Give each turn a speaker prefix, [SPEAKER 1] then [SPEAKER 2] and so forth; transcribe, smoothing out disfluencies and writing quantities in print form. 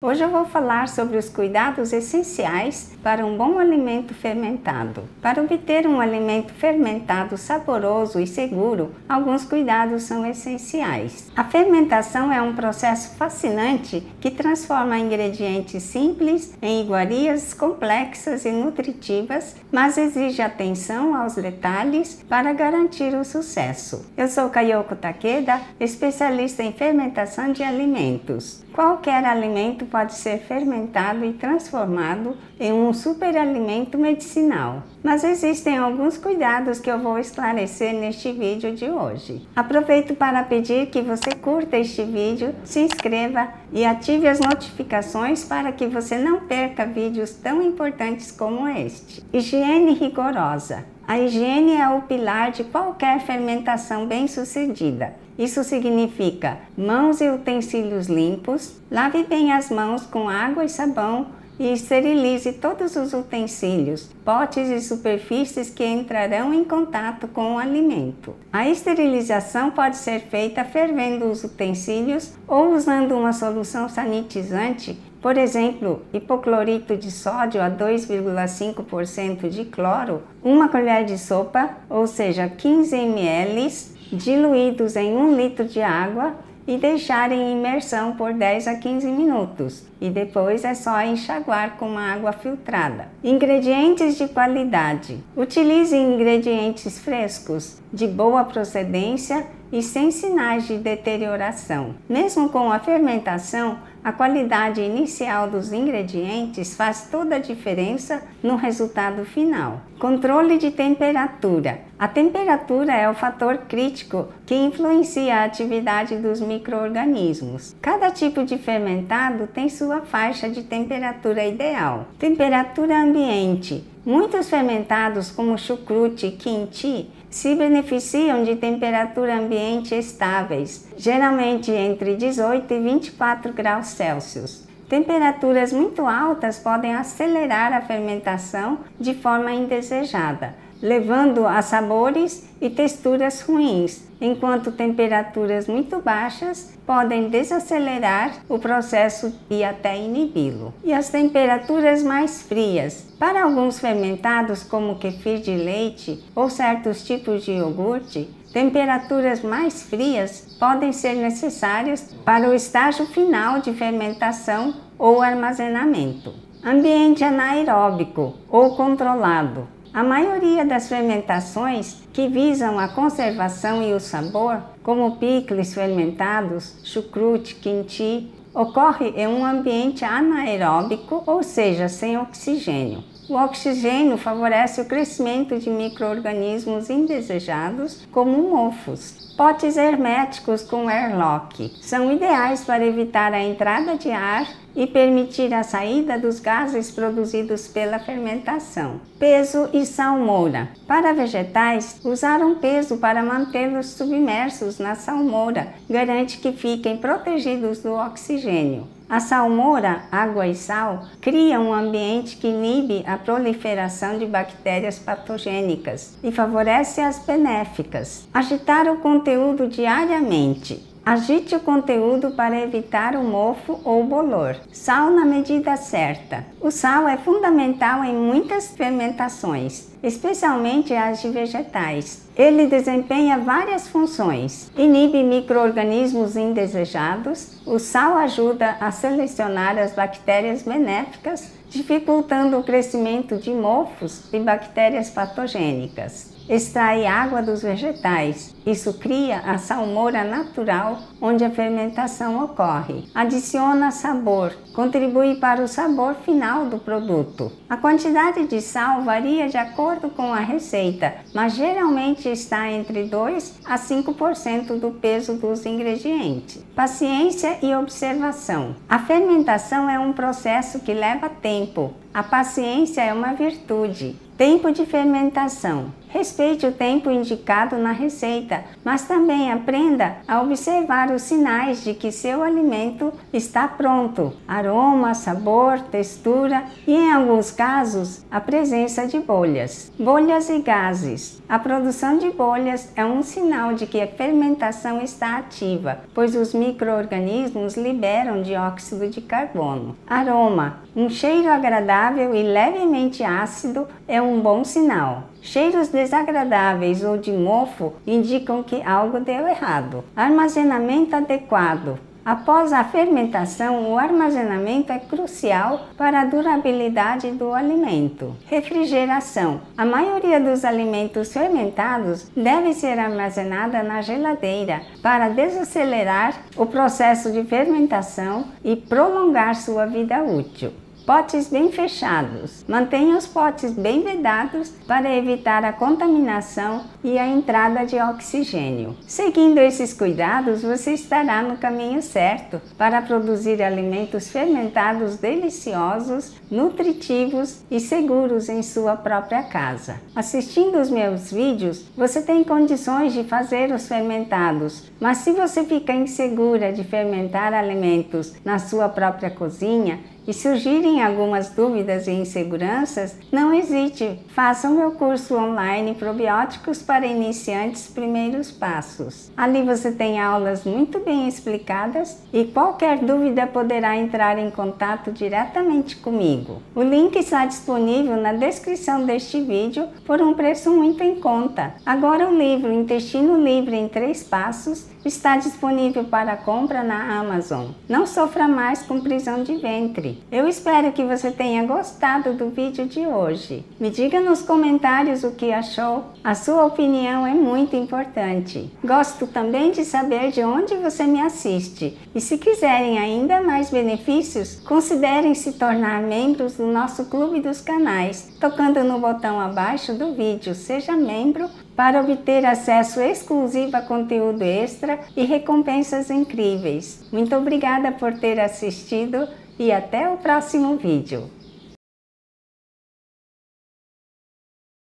[SPEAKER 1] Hoje eu vou falar sobre os cuidados essenciais para um bom alimento fermentado. Para obter um alimento fermentado saboroso e seguro, alguns cuidados são essenciais. A fermentação é um processo fascinante que transforma ingredientes simples em iguarias complexas e nutritivas, mas exige atenção aos detalhes para garantir o sucesso. Eu sou Kayoko Takeda, especialista em fermentação de alimentos. Qualquer alimento pode ser fermentado e transformado em um superalimento medicinal. Mas existem alguns cuidados que eu vou esclarecer neste vídeo de hoje. Aproveito para pedir que você curta este vídeo, se inscreva e ative as notificações para que você não perca vídeos tão importantes como este. Higiene rigorosa. A higiene é o pilar de qualquer fermentação bem-sucedida. Isso significa mãos e utensílios limpos, lave bem as mãos com água e sabão e esterilize todos os utensílios, potes e superfícies que entrarão em contato com o alimento. A esterilização pode ser feita fervendo os utensílios ou usando uma solução sanitizante, por exemplo, hipoclorito de sódio a 2,5% de cloro, uma colher de sopa, ou seja, 15 ml, diluídos em 1 litro de água e deixar em imersão por 10 a 15 minutos. E depois é só enxaguar com uma água filtrada. Ingredientes de qualidade. Utilize ingredientes frescos, de boa procedência e sem sinais de deterioração. Mesmo com a fermentação, a qualidade inicial dos ingredientes faz toda a diferença no resultado final. Controle de temperatura. A temperatura é o fator crítico que influencia a atividade dos micro-organismos. Cada tipo de fermentado tem sua faixa de temperatura ideal. Temperatura ambiente. Muitos fermentados, como chucrute e kimchi, se beneficiam de temperatura ambiente estáveis, geralmente entre 18 e 24 graus Celsius. Temperaturas muito altas podem acelerar a fermentação de forma indesejada, levando a sabores e texturas ruins, enquanto temperaturas muito baixas podem desacelerar o processo e até inibi-lo. E as temperaturas mais frias. Para alguns fermentados, como kefir de leite ou certos tipos de iogurte, temperaturas mais frias podem ser necessárias para o estágio final de fermentação ou armazenamento. Ambiente anaeróbico ou controlado. A maioria das fermentações que visam a conservação e o sabor, como picles fermentados, chucrute, kimchi, ocorre em um ambiente anaeróbico, ou seja, sem oxigênio. O oxigênio favorece o crescimento de micro-organismos indesejados, como mofos. Potes herméticos com airlock são ideais para evitar a entrada de ar e permitir a saída dos gases produzidos pela fermentação. Peso e salmoura. Para vegetais, usar um peso para mantê-los submersos na salmoura garante que fiquem protegidos do oxigênio. A salmoura, água e sal, cria um ambiente que inibe a proliferação de bactérias patogênicas e favorece as benéficas. Agitar o conteúdo diariamente. Agite o conteúdo para evitar o mofo ou bolor. Sal na medida certa. O sal é fundamental em muitas fermentações, especialmente as de vegetais. Ele desempenha várias funções. Inibe micro-organismos indesejados. O sal ajuda a selecionar as bactérias benéficas, dificultando o crescimento de mofos e bactérias patogênicas. Extrai água dos vegetais. Isso cria a salmoura natural, onde a fermentação ocorre. Adiciona sabor. Contribui para o sabor final do produto. A quantidade de sal varia de acordo com a receita, mas geralmente está entre 2 a 5% do peso dos ingredientes. Paciência e observação. A fermentação é um processo que leva tempo. A paciência é uma virtude. Tempo de fermentação. Respeite o tempo indicado na receita, mas também aprenda a observar os sinais de que seu alimento está pronto. Aroma, sabor, textura e, em alguns casos, a presença de bolhas. Bolhas e gases. A produção de bolhas é um sinal de que a fermentação está ativa, pois os micro-organismos liberam dióxido de carbono. Aroma. Um cheiro agradável e levemente ácido é um bom sinal. Cheiros desagradáveis ou de mofo indicam que algo deu errado. Armazenamento adequado. Após a fermentação, o armazenamento é crucial para a durabilidade do alimento. Refrigeração. A maioria dos alimentos fermentados deve ser armazenada na geladeira para desacelerar o processo de fermentação e prolongar sua vida útil. Potes bem fechados. Mantenha os potes bem vedados para evitar a contaminação e a entrada de oxigênio. Seguindo esses cuidados, você estará no caminho certo para produzir alimentos fermentados deliciosos, nutritivos e seguros em sua própria casa. Assistindo os meus vídeos, você tem condições de fazer os fermentados, mas se você fica insegura de fermentar alimentos na sua própria cozinha, e surgirem algumas dúvidas e inseguranças, não hesite, faça o meu curso online Probióticos para Iniciantes Primeiros Passos. Ali você tem aulas muito bem explicadas e qualquer dúvida poderá entrar em contato diretamente comigo. O link está disponível na descrição deste vídeo por um preço muito em conta. Agora o livro Intestino Livre em 3 Passos está disponível para compra na Amazon. Não sofra mais com prisão de ventre. Eu espero que você tenha gostado do vídeo de hoje. Me diga nos comentários o que achou. A sua opinião é muito importante. Gosto também de saber de onde você me assiste. E se quiserem ainda mais benefícios, considerem se tornar membros do nosso Clube dos Canais, tocando no botão abaixo do vídeo Seja Membro, para obter acesso exclusivo a conteúdo extra e recompensas incríveis. Muito obrigada por ter assistido e até o próximo vídeo.